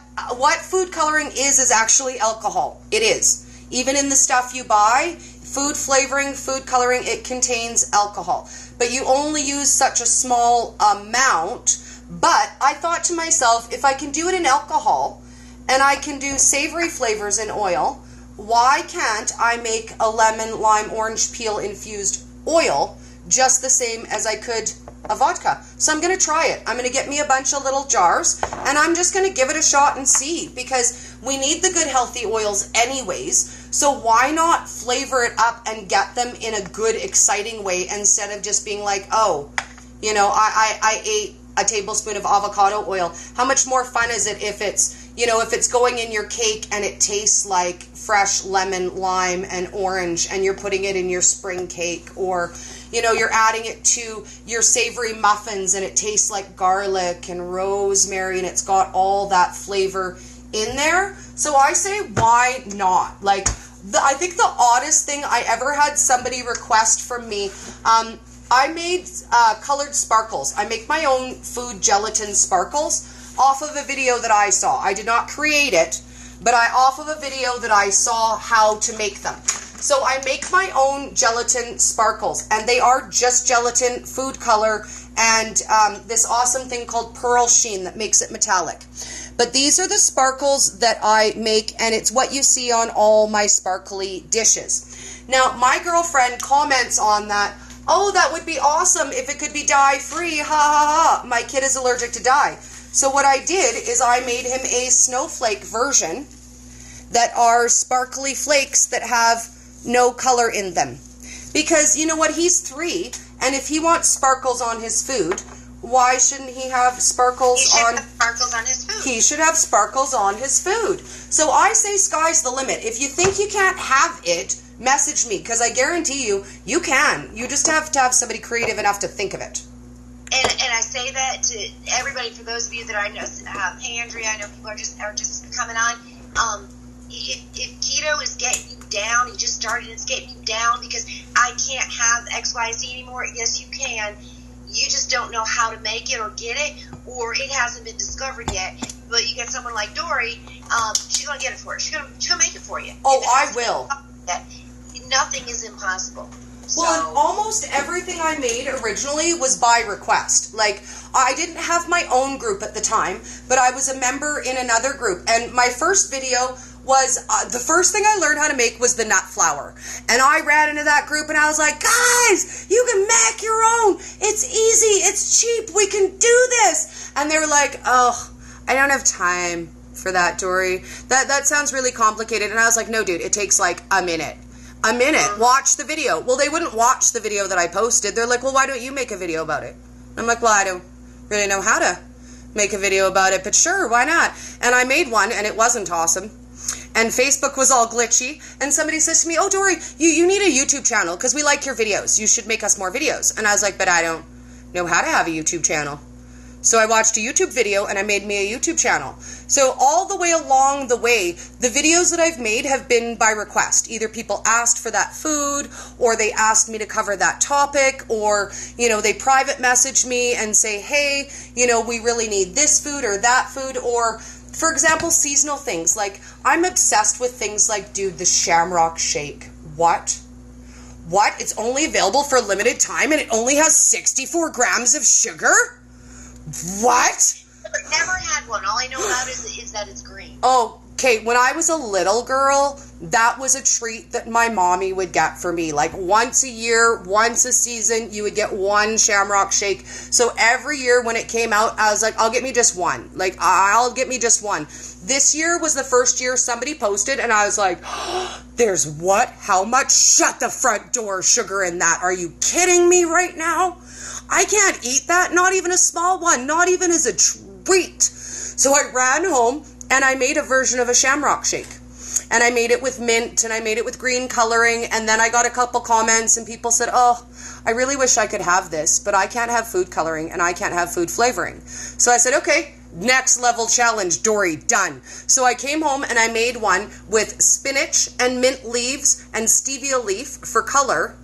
food coloring is actually alcohol. It is. Even in the stuff you buy, food flavoring, food coloring, it contains alcohol. But you only use such a small amount. But I thought to myself, if I can do it in alcohol, and I can do savory flavors in oil, why can't I make a lemon, lime, orange peel infused oil just the same as I could a vodka? So I'm going to try it. I'm going to get me a bunch of little jars, and I'm just going to give it a shot and see, because We need the good healthy oils anyways, so why not flavor it up and get them in a good, exciting way instead of just being like, oh, you know, I ate a tablespoon of avocado oil. How much more fun is it if it's, you know, if it's going in your cake and it tastes like fresh lemon, lime, and orange, and you're putting it in your spring cake, or, you know, you're adding it to your savory muffins and it tastes like garlic and rosemary and it's got all that flavor in there. So I say, why not? Like, I think the oddest thing I ever had somebody request from me, I made colored sparkles. I make my own food gelatin sparkles off of a video that I saw. I did not create it, but off of a video that I saw how to make them. So I make my own gelatin sparkles, and they are just gelatin, food color, and this awesome thing called pearl sheen that makes it metallic. But these are the sparkles that I make, and it's what you see on all my sparkly dishes. Now, my girlfriend comments on that, oh, that would be awesome if it could be dye-free, ha ha ha. My kid is allergic to dye. So what I did is I made him a snowflake version that are sparkly flakes that have no color in them. Because, you know what, he's 3, and if he wants sparkles on his food, why shouldn't he have sparkles on... He should have sparkles on his food. He should have sparkles on his food. So I say sky's the limit. If you think you can't have it, message me, because I guarantee you, you can. You just have to have somebody creative enough to think of it. And I say that to everybody, for those of you that I know, hey Andrea, I know people are just coming on. If keto is getting you down, you just started and it's getting you down because I can't have XYZ anymore. Yes, you can. You just don't know how to make it or get it, or it hasn't been discovered yet. But you get someone like Dory, she's gonna get it for you. She's gonna make it for you. Oh, I will. Nothing is impossible. Well, and almost everything I made originally was by request. Like, I didn't have my own group at the time, but I was a member in another group. And my first video was, the first thing I learned how to make was the nut flour. And I ran into that group and I was like, guys, you can make your own. It's easy. It's cheap. We can do this. And they were like, oh, I don't have time for that, Dory. That sounds really complicated. And I was like, no, dude, it takes like a minute. A minute. Watch the video. Well, they wouldn't watch the video that I posted. They're like, well, why don't you make a video about it? I'm like, well, I don't really know how to make a video about it, but sure, why not? And I made one, and it wasn't awesome. And Facebook was all glitchy. And somebody says to me, oh, Dory, you need a YouTube channel because we like your videos. You should make us more videos. And I was like, but I don't know how to have a YouTube channel. So I watched a YouTube video and I made me a YouTube channel. So all the way along the way, the videos that I've made have been by request. Either people asked for that food, or they asked me to cover that topic, or, you know, they private message me and say, hey, you know, we really need this food or that food, or, for example, seasonal things. Like, I'm obsessed with things like, dude, the Shamrock Shake. What? It's only available for a limited time and it only has 64 grams of sugar? What? I've never had one. All I know about it is that it's green. Oh, okay. When I was a little girl, that was a treat that my mommy would get for me. Like once a year, once a season, you would get one Shamrock Shake. So every year when it came out, I was like, I'll get me just one. Like, I'll get me just one. This year was the first year somebody posted, and I was like, oh, there's what? How much? Shut the front door sugar in that. Are you kidding me right now? I can't eat that, not even a small one, not even as a treat. So I ran home and I made a version of a Shamrock Shake. And I made it with mint and I made it with green coloring. And then I got a couple comments and people said, oh, I really wish I could have this, but I can't have food coloring and I can't have food flavoring. So I said, okay, next level challenge, Dory, done. So I came home and I made one with spinach and mint leaves and stevia leaf for color.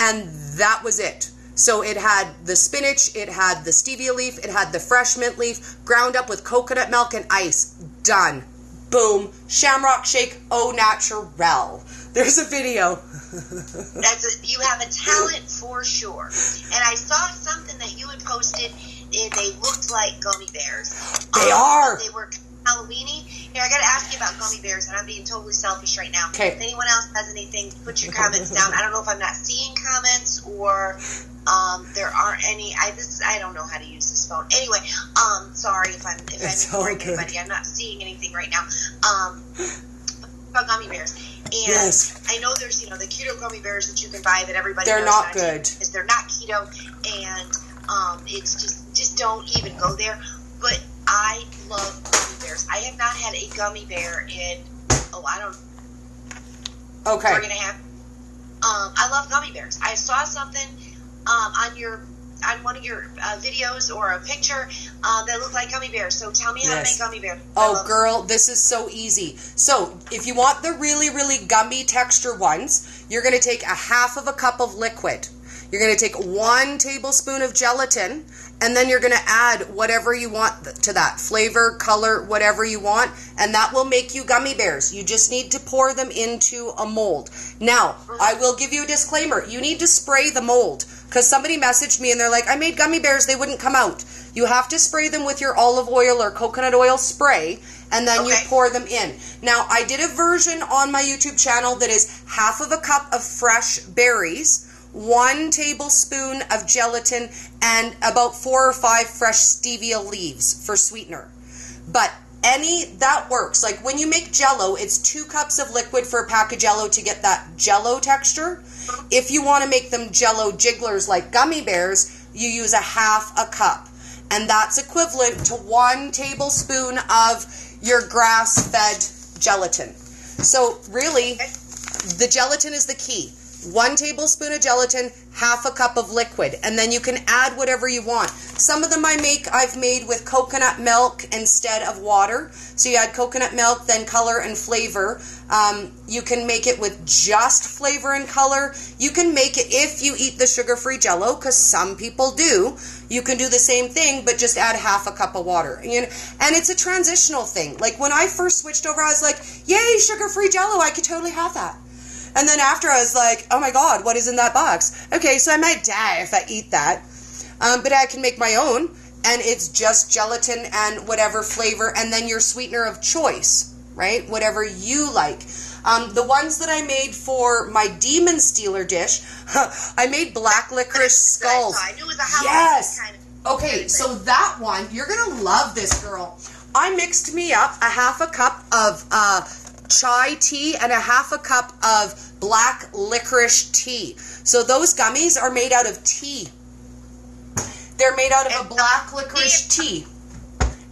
And that was it. So it had the spinach, it had the stevia leaf, it had the fresh mint leaf, ground up with coconut milk and ice. Done. Boom. Shamrock Shake au naturel. There's a video. You have a talent for sure. And I saw something that you had posted. They looked like gummy bears. They are. They were Halloweeny. Here, I got to ask you about gummy bears, and I'm being totally selfish right now. Okay. If anyone else has anything, put your comments down. I don't know if I'm not seeing comments or There aren't any. I don't know how to use this phone. Anyway, sorry if I'm ignoring anybody. I'm not seeing anything right now. About gummy bears. And yes. I know there's, the keto gummy bears that you can buy that everybody they're knows not good. Because they're not keto, and it's just don't even go there. But I love gummy bears. I have not had a gummy bear in, I don't know, okay. 4.5. I love gummy bears. I saw something on one of your videos or a picture that looked like gummy bears. So tell me how to make gummy bears. Oh, girl, this is so easy. So if you want the really, really gummy texture ones, you're going to take a half of a cup of liquid. You're going to take 1 tablespoon of gelatin, and then you're going to add whatever you want to that. Flavor, color, whatever you want, and that will make you gummy bears. You just need to pour them into a mold. Now, I will give you a disclaimer. You need to spray the mold, because somebody messaged me and they're like, I made gummy bears, they wouldn't come out. You have to spray them with your olive oil or coconut oil spray, and then you pour them in. Now, I did a version on my YouTube channel that is half of a cup of fresh berries, 1 tablespoon of gelatin, and about 4 or 5 fresh stevia leaves for sweetener. But that works. Like when you make Jell-O, it's 2 cups of liquid for a pack of Jell-O to get that Jell-O texture. If you want to make them Jell-O jigglers like gummy bears, you use a half a cup. And that's equivalent to 1 tablespoon of your grass-fed gelatin. So really, the gelatin is the key. 1 tablespoon of gelatin, half a cup of liquid, and then you can add whatever you want. Some of them I've made with coconut milk instead of water. So you add coconut milk, then color and flavor. You can make it with just flavor and color. You can make it if you eat the sugar-free Jell-O, because some people do. You can do the same thing, but just add half a cup of water. And it's a transitional thing. Like when I first switched over, I was like, yay, sugar-free Jell-O, I could totally have that. And then after I was like, oh my God, what is in that box? Okay, so I might die if I eat that. But I can make my own, and it's just gelatin and whatever flavor, and then your sweetener of choice, right? Whatever you like. The ones that I made for my Demon Stealer dish, I made black licorice skulls. I knew it was a Halloween kind of Okay, so that one, you're going to love this, girl. I mixed me up a half a cup of chai tea and a half a cup of black licorice tea. So those gummies are made out of tea. They're made out of a black licorice tea.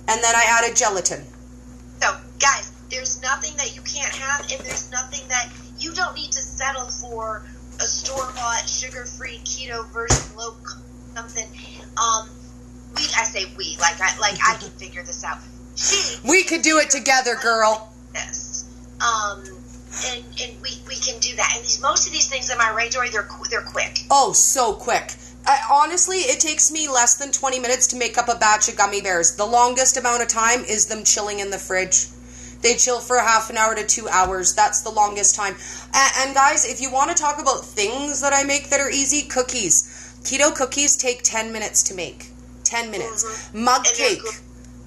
And then I added gelatin. So, guys, there's nothing that you can't have, and there's nothing that you don't need to settle for a store-bought, sugar-free, keto version, low something. I can figure this out. We could do it together, girl. Yes. And we can do that. And most of these things, am I right, Dory? They're quick. Oh, so quick. Honestly, it takes me less than 20 minutes to make up a batch of gummy bears. The longest amount of time is them chilling in the fridge. They chill for half an hour to 2 hours. That's the longest time. And guys, if you want to talk about things that I make that are easy, cookies. Keto cookies take 10 minutes to make. 10 minutes. Mm-hmm.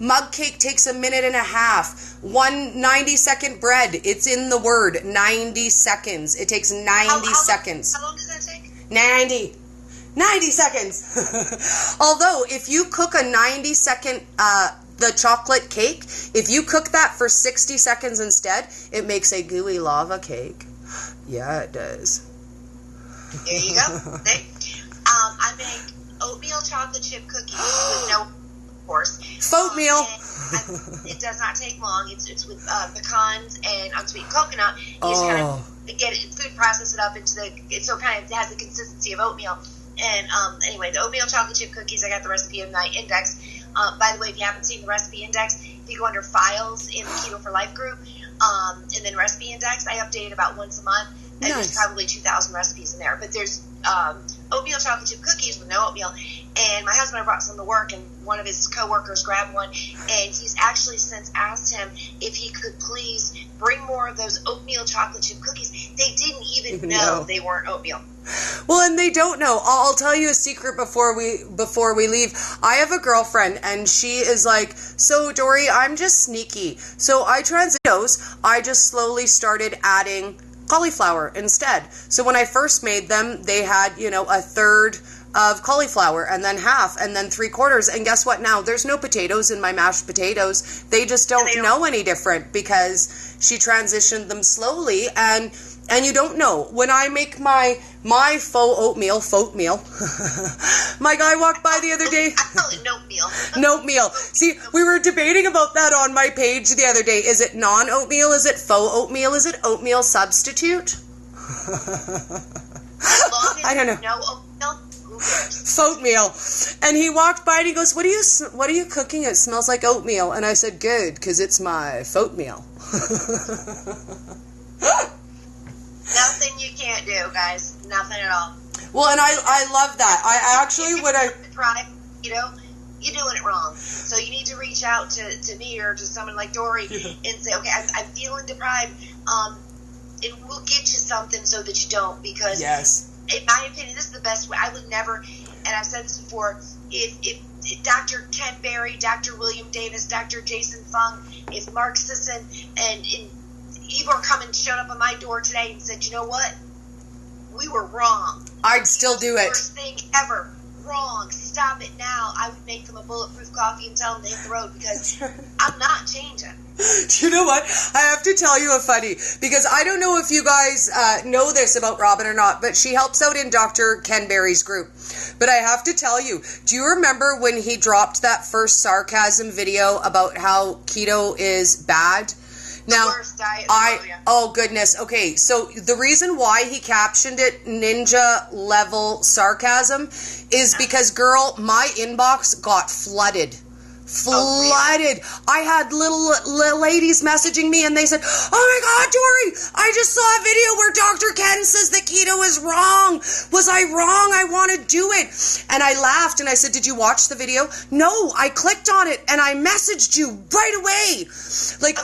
Mug cake takes a minute and a half. 1 90-second bread. It's in the word. 90 seconds. It takes 90 seconds. How long does that take? 90 seconds. Although, if you cook a 90-second the chocolate cake, if you cook that for 60 seconds instead, it makes a gooey lava cake. Yeah, it does. There you go. I make oatmeal chocolate chip cookies with no, of course. Oatmeal. It does not take long. It's with pecans and unsweetened coconut. You just kind of get it, food process it up into so it kind of has the consistency of oatmeal. And anyway, the oatmeal chocolate chip cookies, I got the recipe in my index. By the way, if you haven't seen the recipe index, if you go under files in the Keto for Life group, and then recipe index, I update it about once a month. And there's probably 2,000 recipes in there. But there's oatmeal chocolate chip cookies with no oatmeal. And my husband and I brought some to work, and one of his coworkers grabbed one, and he's actually since asked him if he could please bring more of those oatmeal chocolate chip cookies. They didn't even know they weren't oatmeal. Well, and they don't know. I'll tell you a secret before we leave. I have a girlfriend, and she is like, so Dory, I'm just sneaky. So I just slowly started adding cauliflower instead. So when I first made them, they had, a third of cauliflower, and then half, and then 3/4. And guess what now? There's no potatoes in my mashed potatoes. They just don't know any different because she transitioned them slowly, and you don't know. When I make my faux oatmeal, my guy walked by the other day. I call it oatmeal. Oatmeal. See, we were debating about that on my page the other day. Is it non-oatmeal? Is it faux oatmeal? Is it oatmeal substitute? I don't know. No oatmeal. Oatmeal. And he walked by and he goes, what are you cooking? It smells like oatmeal. And I said, good, because it's my oatmeal. Nothing you can't do, guys. Nothing at all. Well, and I love that. I actually would have... You're doing it wrong. So you need to reach out to me or to someone like Dory and say, okay, I'm feeling deprived. And we'll get you something so that you don't, because in my opinion, this is the best way. I would never, and I've said this before, if Dr. Ken Berry, Dr. William Davis, Dr. Jason Fung, if Mark Sisson and Ivor showed up on my door today and said, you know what? We were wrong. I'd still do it. Worst thing ever. Wrong. Stop it now. I would make them a Bulletproof coffee and tell them to hit the road, because I'm not changing. Do you know what? I have to tell you a funny, because I don't know if you guys know this about Robyn or not, but she helps out in Dr. Ken Berry's group. But I have to tell you, do you remember when he dropped that first sarcasm video about how keto is bad? Now, oh goodness. Okay, so the reason why he captioned it ninja level sarcasm is because, girl, my inbox got flooded. Flooded. I had little ladies messaging me and they said, oh my God, Dory, I just saw a video where Dr. Ken says that keto is wrong. Was I wrong? I want to do it. And I laughed and I said, did you watch the video? No, I clicked on it and I messaged you right away. Like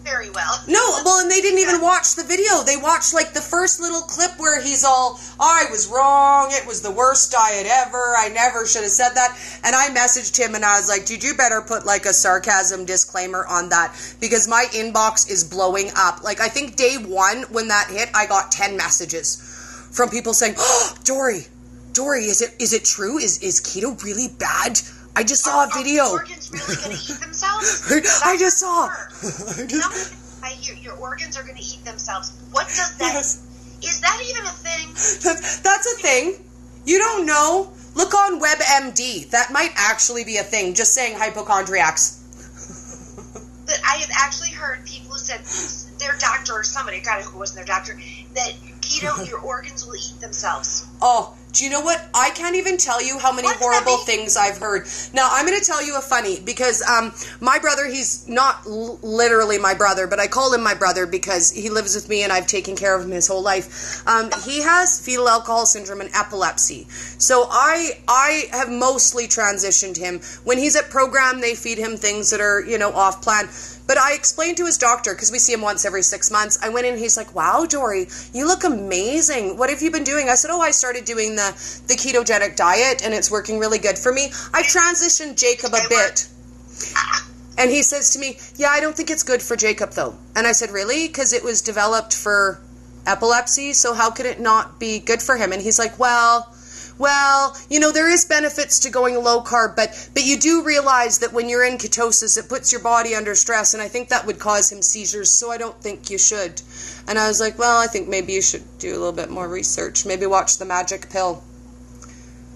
very well. No, well, and they didn't even watch the video. They watched like the first little clip where he's all, I was wrong. It was the worst diet ever. I never should have said that. And I messaged him and I was like, dude, you better put like a sarcasm disclaimer on that, because my inbox is blowing up. Like, I think day one when that hit, I got 10 messages from people saying, oh, Dory, is it true? Is keto really bad? I just saw a video. Are organs really going to eat themselves? I just saw. Your organs are going to eat themselves. What does that? Yes. Is that even a thing? That's a thing. You don't know. Look on WebMD. That might actually be a thing. Just saying, hypochondriacs. But I have actually heard people who said their doctor or somebody, God, who wasn't their doctor, that keto, your organs will eat themselves. Oh, do you know what? I can't even tell you how many horrible things I've heard. Now, I'm going to tell you a funny, because my brother, he's not literally my brother, but I call him my brother because he lives with me and I've taken care of him his whole life. He has fetal alcohol syndrome and epilepsy. So I have mostly transitioned him. When he's at program, they feed him things that are, off plan. But I explained to his doctor, because we see him once every 6 months. I went in and he's like, wow, Dory, you look amazing. What have you been doing? I said, I started doing the ketogenic diet and it's working really good for me. I've transitioned Jacob a bit. And he says to me, yeah, I don't think it's good for Jacob though. And I said, really? Because it was developed for epilepsy, so how could it not be good for him? And he's like, well, there is benefits to going low carb, but you do realize that when you're in ketosis, it puts your body under stress, and I think that would cause him seizures, so I don't think you should. And I was like, well, I think maybe you should do a little bit more research. Maybe watch The Magic Pill.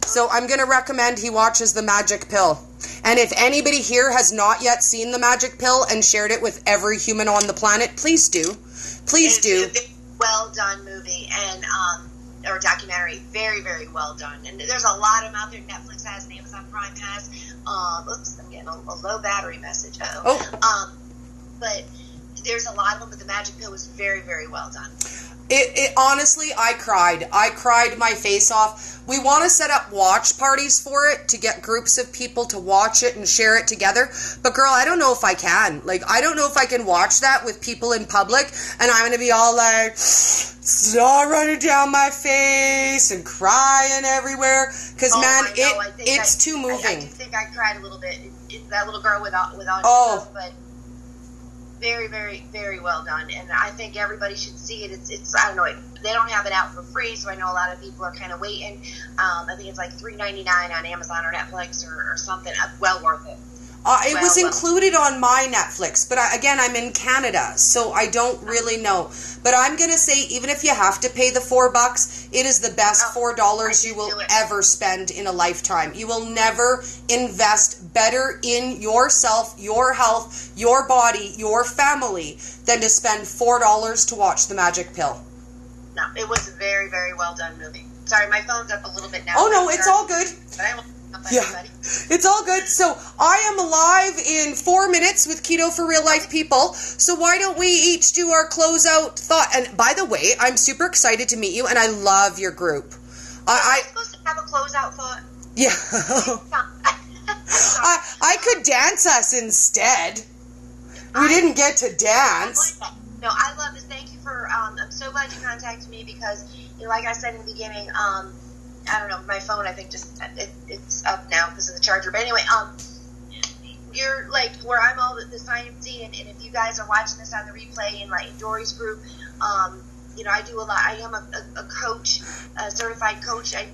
So I'm going to recommend he watches The Magic Pill. And if anybody here has not yet seen The Magic Pill and shared it with every human on the planet, please do. Please do. It's a well done movie and or documentary, very, very well done. And there's a lot of them out there. Netflix has, and Amazon Prime has. Oops, I'm getting a low battery message. But there's a lot of them. But The Magic Pill was very, very well done. It honestly, I cried my face off. We want to set up watch parties for it to get groups of people to watch it and share it together. But girl, I don't know if I can. Like, I don't know if I can watch that with people in public and I'm going to be all like, snot running down my face and crying everywhere. Because it's too moving. I do think I cried a little bit. That little girl with all stuff, but very, very, very well done, and I think everybody should see it. It's I don't know, they don't have it out for free, so I know a lot of people are kind of waiting. I think it's like $3.99 on Amazon or Netflix or something. Well worth it. It was included on my Netflix, but again, I'm in Canada, so I don't really know. But I'm going to say, even if you have to pay the $4, it is the best $4 you will ever spend in a lifetime. You will never invest better in yourself, your health, your body, your family, than to spend $4 to watch The Magic Pill. No, it was a very, very well done movie. Sorry, my phone's up a little bit now. Oh, no, it's all good. But I won't. Yeah, it's all good. So I am live in 4 minutes with Keto for Real Life People. So why don't we each do our closeout thought? And by the way, I'm super excited to meet you, and I love your group. I'm supposed to have a closeout thought. Yeah. I could dance us instead. We didn't get to dance. No, I love this. Thank you for. I'm so glad you contacted me because, like I said in the beginning, I don't know, my phone, I think it's up now because of the charger. But anyway, you're like where I'm all the sciencey, and if you guys are watching this on the replay in like Dory's group, I do a lot. I am a coach, a certified coach. I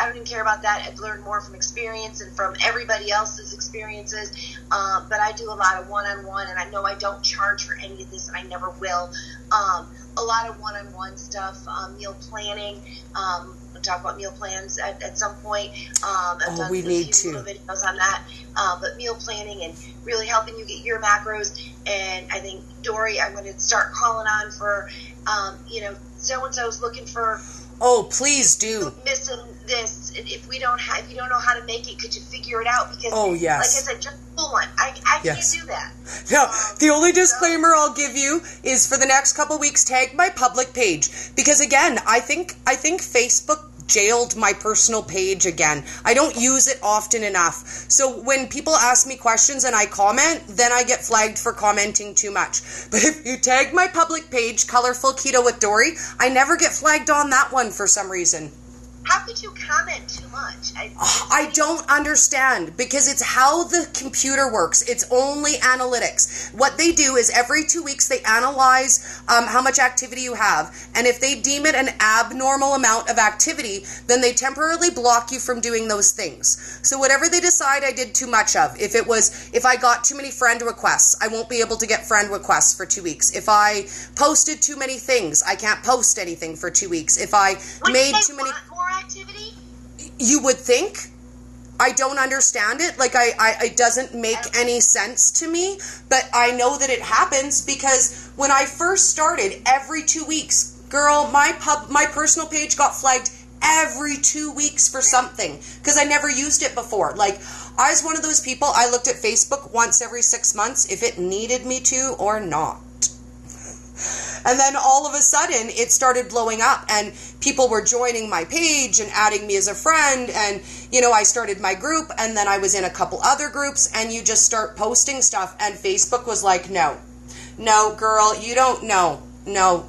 don't even care about that. I've learned more from experience and from everybody else's experiences. But I do a lot of one-on-one, and I know I don't charge for any of this, and I never will. A lot of one-on-one stuff, meal planning. We'll talk about meal plans at some point. I've done we need to videos on that. But meal planning and really helping you get your macros. And I think, Dory, I'm going to start calling on for, so-and-so's looking for. Oh, please do. Missing this. If you don't know how to make it, could you figure it out? Because, yes. like I said, just pull one. I can't do that. No, the only disclaimer I'll give you is for the next couple weeks, tag my public page. Because again, I think Facebook jailed my personal page again. I don't use it often enough. So when people ask me questions and I comment, then I get flagged for commenting too much. But if you tag my public page, Colorful Keto with Dory, I never get flagged on that one for some reason. How could you comment too much? I don't understand, because it's how the computer works. It's only analytics. What they do is every 2 weeks they analyze how much activity you have, and if they deem it an abnormal amount of activity, then they temporarily block you from doing those things. So whatever they decide I did too much of, if I got too many friend requests, I won't be able to get friend requests for 2 weeks. If I posted too many things, I can't post anything for 2 weeks. If I made too many activity? You would think. I don't understand it. Like, it doesn't make any sense to me, but I know that it happens because when I first started, every 2 weeks, girl, my personal page got flagged every 2 weeks for something because I never used it before. Like, I was one of those people, I looked at Facebook once every 6 months if it needed me to or not. And then all of a sudden it started blowing up and people were joining my page and adding me as a friend, and I started my group, and then I was in a couple other groups, and you just start posting stuff, and Facebook was like, no girl, you don't know. No.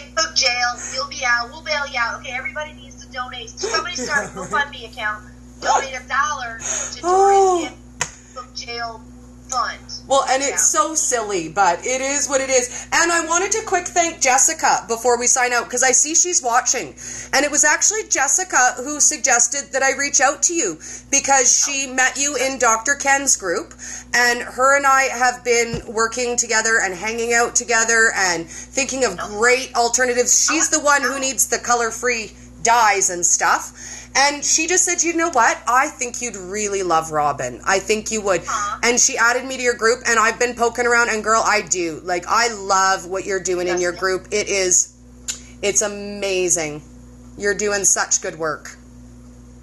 Facebook jail, you'll be out, we'll bail you out. Okay, everybody needs to donate. Somebody start a GoFundMe account, donate $1 to Dory's Facebook jail fund. Well, and it's so silly, but it is what it is. And I wanted to quick thank Jessica before we sign out, because I see she's watching. And it was actually Jessica who suggested that I reach out to you, because she met you in Dr. Ken's group, and her and I have been working together and hanging out together and thinking of great alternatives. She's the one who needs the color-free dyes and stuff. And she just said, you know what? I think you'd really love Robyn. I think you would. And she added me to your group, and I've been poking around, and girl, I do. Like, I love what you're doing in your group. It's amazing. You're doing such good work.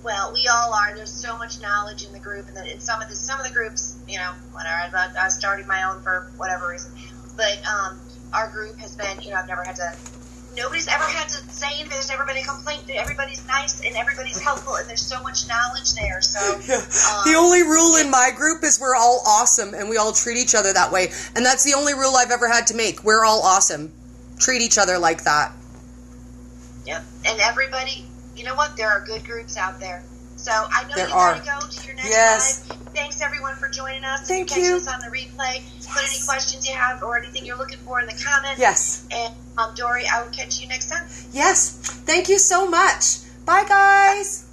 Well, we all are. There's so much knowledge in the group, and in some of the groups, whatever. I started my own for whatever reason. But our group has been, nobody's ever had to say anything. There's never been a complaint. Everybody's nice and everybody's helpful, and there's so much knowledge there. So the only rule in my group is we're all awesome and we all treat each other that way. And that's the only rule I've ever had to make. We're all awesome. Treat each other like that. Yep. And everybody, you know what? There are good groups out there. So I know There you are. got to go to your next Yes. live. Thanks, everyone, for joining us. Thank if you. you. Catch us on the replay. Put any questions you have or anything you're looking for in the comments. Yes. And Dory, I will catch you next time. Yes. Thank you so much. Bye, guys.